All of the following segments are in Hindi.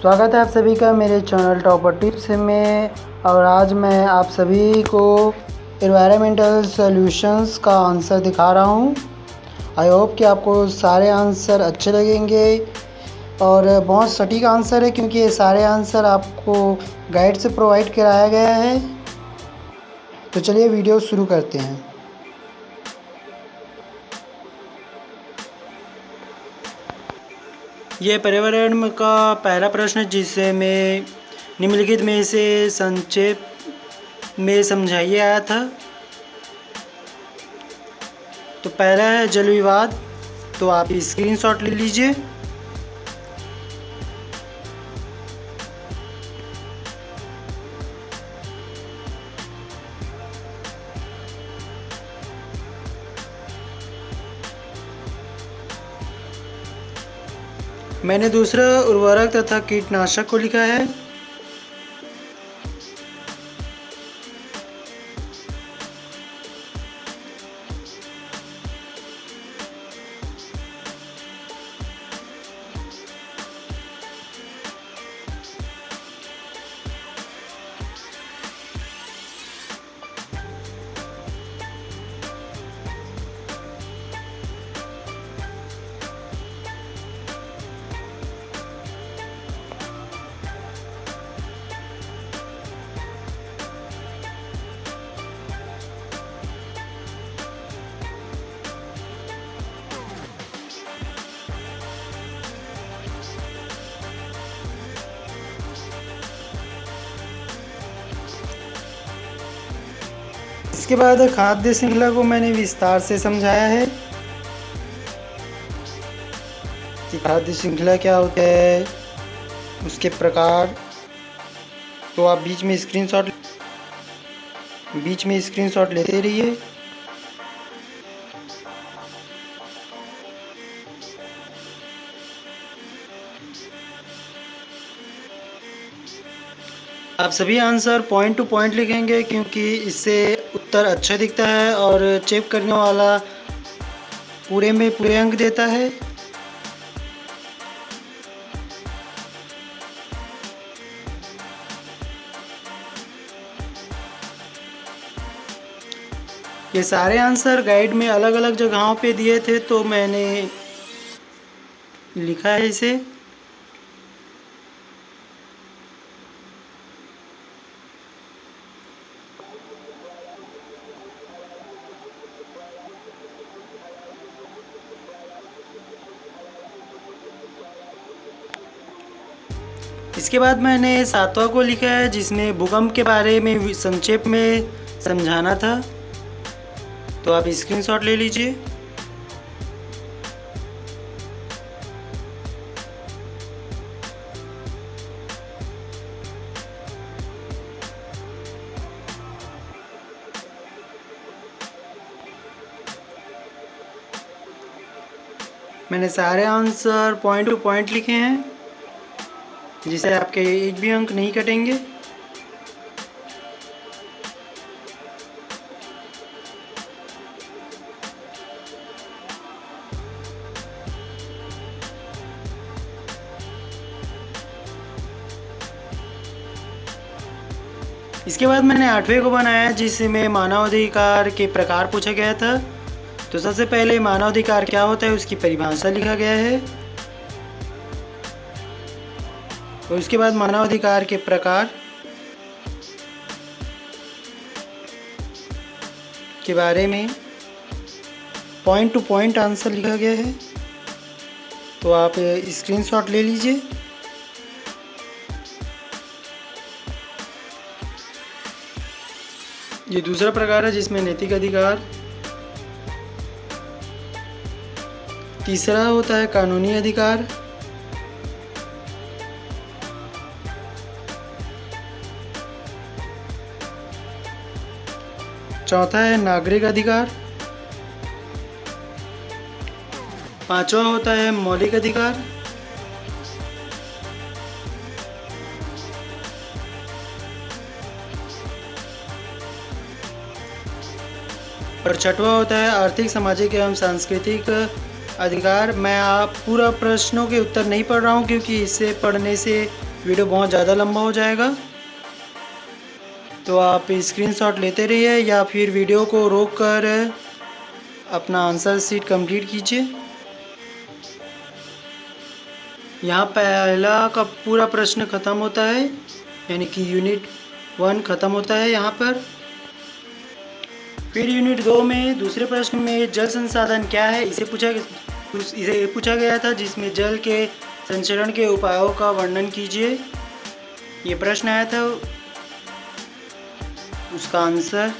स्वागत है आप सभी का मेरे चैनल टॉपर टिप्स में। और आज मैं आप सभी को एनवायरमेंटल सॉल्यूशंस का आंसर दिखा रहा हूँ। आई होप कि आपको सारे आंसर अच्छे लगेंगे और बहुत सटीक आंसर है, क्योंकि ये सारे आंसर आपको गाइड से प्रोवाइड कराया गया है। तो चलिए वीडियो शुरू करते हैं। ये पर्यावरण का पहला प्रश्न, जिसे मैं निम्नलिखित में से संक्षेप में समझाइए आया था। तो पहला है जल विवाद। तो आप स्क्रीनशॉट ले लीजिए। मैंने दूसरा उर्वरक तथा कीटनाशक को लिखा है। इसके बाद खाद्य श्रृंखला को मैंने विस्तार से समझाया है कि खाद्य श्रृंखला क्या होता है, उसके प्रकार। तो आप बीच में स्क्रीनशॉट लेते रहिए। आप सभी आंसर पॉइंट टू पॉइंट लिखेंगे, क्योंकि इससे उत्तर अच्छा दिखता है और चेक करने वाला पूरे में पूरे अंक देता है। ये सारे आंसर गाइड में अलग अलग जगहों पे दिए थे, तो मैंने लिखा है इसे। इसके बाद मैंने सातवां को लिखा है, जिसमें भूकंप के बारे में संक्षेप में समझाना था। तो आप स्क्रीनशॉट ले लीजिए। मैंने सारे आंसर पॉइंट टू पॉइंट लिखे हैं, जिससे आपके एक भी अंक नहीं कटेंगे। इसके बाद मैंने आठवें को बनाया, जिसमें मानवाधिकार के प्रकार पूछा गया था। तो सबसे पहले मानवाधिकार क्या होता है, उसकी परिभाषा लिखा गया है। और उसके बाद मानवाधिकार के प्रकार के बारे में पॉइंट टू पॉइंट आंसर लिखा गया है। तो आप स्क्रीनशॉट ले लीजिए। ये दूसरा प्रकार है, जिसमें नैतिक अधिकार। तीसरा होता है कानूनी अधिकार। चौथा है नागरिक अधिकार। पांचवा होता है मौलिक अधिकार। और छठवां होता है आर्थिक, सामाजिक एवं सांस्कृतिक अधिकार। मैं आप पूरा प्रश्नों के उत्तर नहीं पढ़ रहा हूँ, क्योंकि इसे पढ़ने से वीडियो बहुत ज़्यादा लंबा हो जाएगा, तो आप स्क्रीनशॉट लेते रहिए या फिर वीडियो को रोक कर अपना आंसर शीट कंप्लीट कीजिए। यहाँ पहला का पूरा प्रश्न ख़त्म होता है, यानी कि यूनिट 1 ख़त्म होता है यहाँ पर। फिर यूनिट 2 में दूसरे प्रश्न में जल संसाधन क्या है इसे पूछा गया था, जिसमें जल के संचरण के उपायों का वर्णन कीजिए, ये प्रश्न आया था। उसका आंसर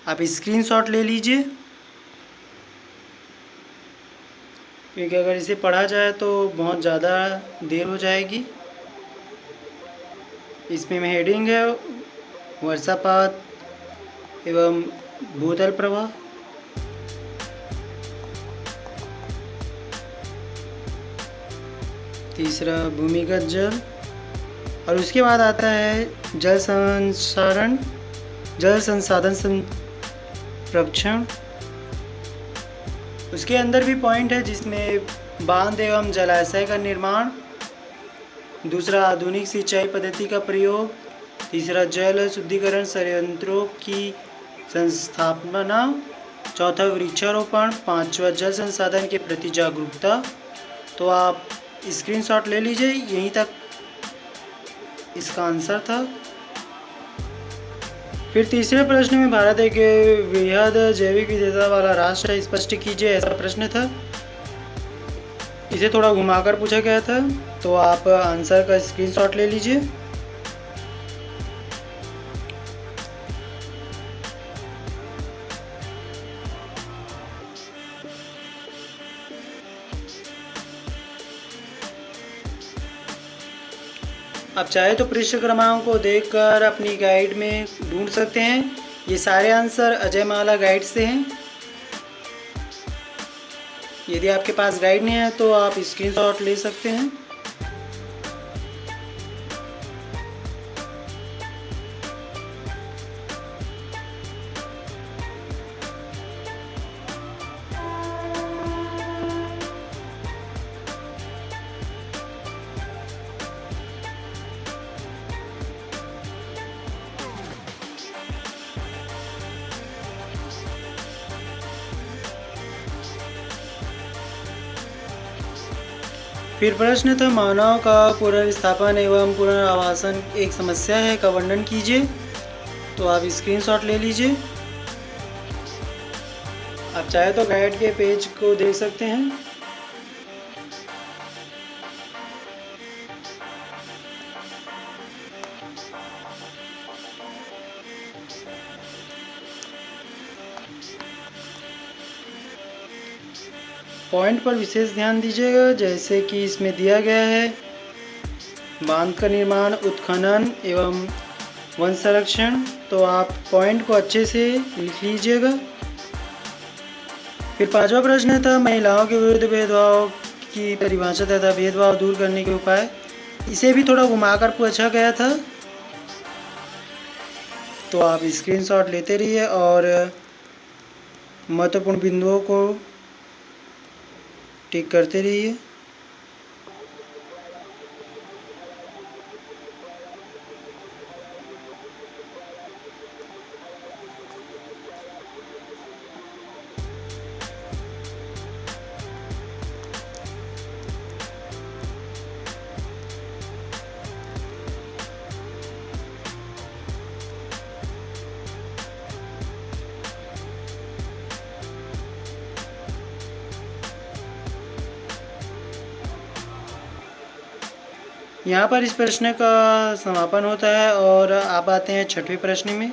आप स्क्रीनशॉट ले लीजिए, क्योंकि अगर इसे पढ़ा जाए तो बहुत ज़्यादा देर हो जाएगी। इसमें हेडिंग है वर्षापात एवं भूतल प्रवाह। तीसरा भूमिगत जल, और उसके बाद आता है जल संसाधन संरक्षण। उसके अंदर भी पॉइंट है, जिसमें बांध एवं जलाशय का निर्माण। दूसरा आधुनिक सिंचाई पद्धति का प्रयोग। तीसरा जल शुद्धिकरण संयंत्रों की संस्थापना। चौथा वृक्षारोपण। पांचवा जल संसाधन के प्रति जागरूकता। तो आप स्क्रीनशॉट ले लीजिए, यहीं तक इसका आंसर था। फिर तीसरे प्रश्न में भारत एक वृहद जैविक विविधता वाला राष्ट्र है, स्पष्ट कीजिए, ऐसा प्रश्न था। इसे थोड़ा घुमाकर पूछा गया था, तो आप आंसर का स्क्रीनशॉट ले लीजिए। आप चाहे तो पृष्ठ क्रमांक को देखकर अपनी गाइड में ढूंढ सकते हैं। ये सारे आंसर अजय माला गाइड से हैं। यदि आपके पास गाइड नहीं है तो आप स्क्रीनशॉट ले सकते हैं। फिर प्रश्न था मानव का पुनर्स्थापन एवं पुनर्वासन एक समस्या है, का वर्णन कीजिए। तो आप स्क्रीनशॉट ले लीजिए। आप चाहे तो गाइड के पेज को देख सकते हैं। पॉइंट पर विशेष ध्यान दीजिएगा, जैसे कि इसमें दिया गया है बांध का निर्माण, उत्खनन एवं वन संरक्षण। तो आप पॉइंट को अच्छे से लिख लीजिएगा। फिर पांचवा प्रश्न था महिलाओं के विरुद्ध भेदभाव की परिभाषा तथा भेदभाव दूर करने के उपाय। इसे भी थोड़ा घुमाकर पूछा गया था, तो आप स्क्रीनशॉट लेते रहिए और महत्वपूर्ण बिंदुओं को टिक करते रहिए। यहाँ पर इस प्रश्न का समापन होता है और आप आते हैं छठवें प्रश्न में,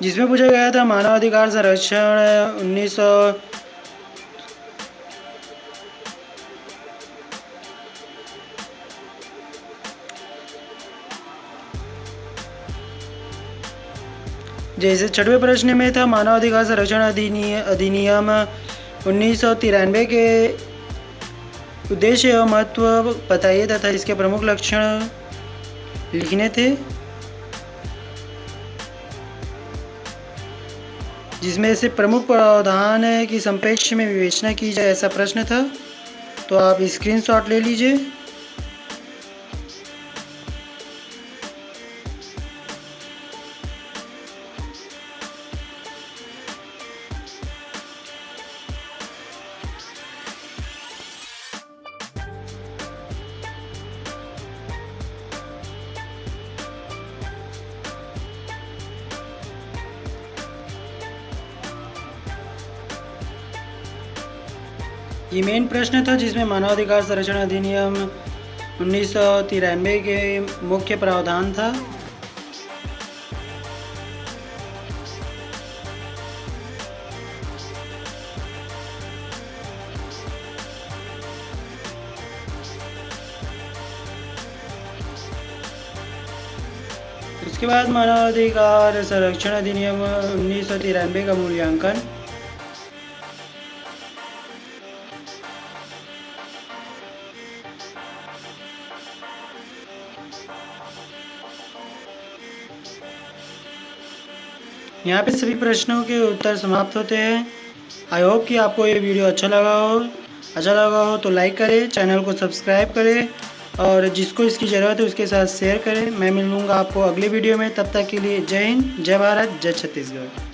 जिसमें पूछा गया था मानव अधिकार संरक्षण 1900 जैसे छठवें प्रश्न में था मानव अधिकार संरक्षण अधिनियम 1993 के उद्देश्य एवं महत्व बताइए तथा इसके प्रमुख लक्षण लिखने थे। जिसमें से प्रमुख प्रावधान है कि संप्रेक्ष्य में विवेचना की जाए, ऐसा प्रश्न था। तो आप स्क्रीनशॉट ले लीजिए। ये मेन प्रश्न था जिसमें मानवाधिकार संरक्षण अधिनियम 1993 के मुख्य प्रावधान था। उसके बाद मानवाधिकार संरक्षण अधिनियम 1993 का मूल्यांकन। यहाँ पे सभी प्रश्नों के उत्तर समाप्त होते हैं। आई होप कि आपको ये वीडियो अच्छा लगा हो तो लाइक करें, चैनल को सब्सक्राइब करें और जिसको इसकी ज़रूरत है उसके साथ शेयर करें। मैं मिलूँगा आपको अगले वीडियो में, तब तक के लिए जय हिंद, जय भारत, जय छत्तीसगढ़।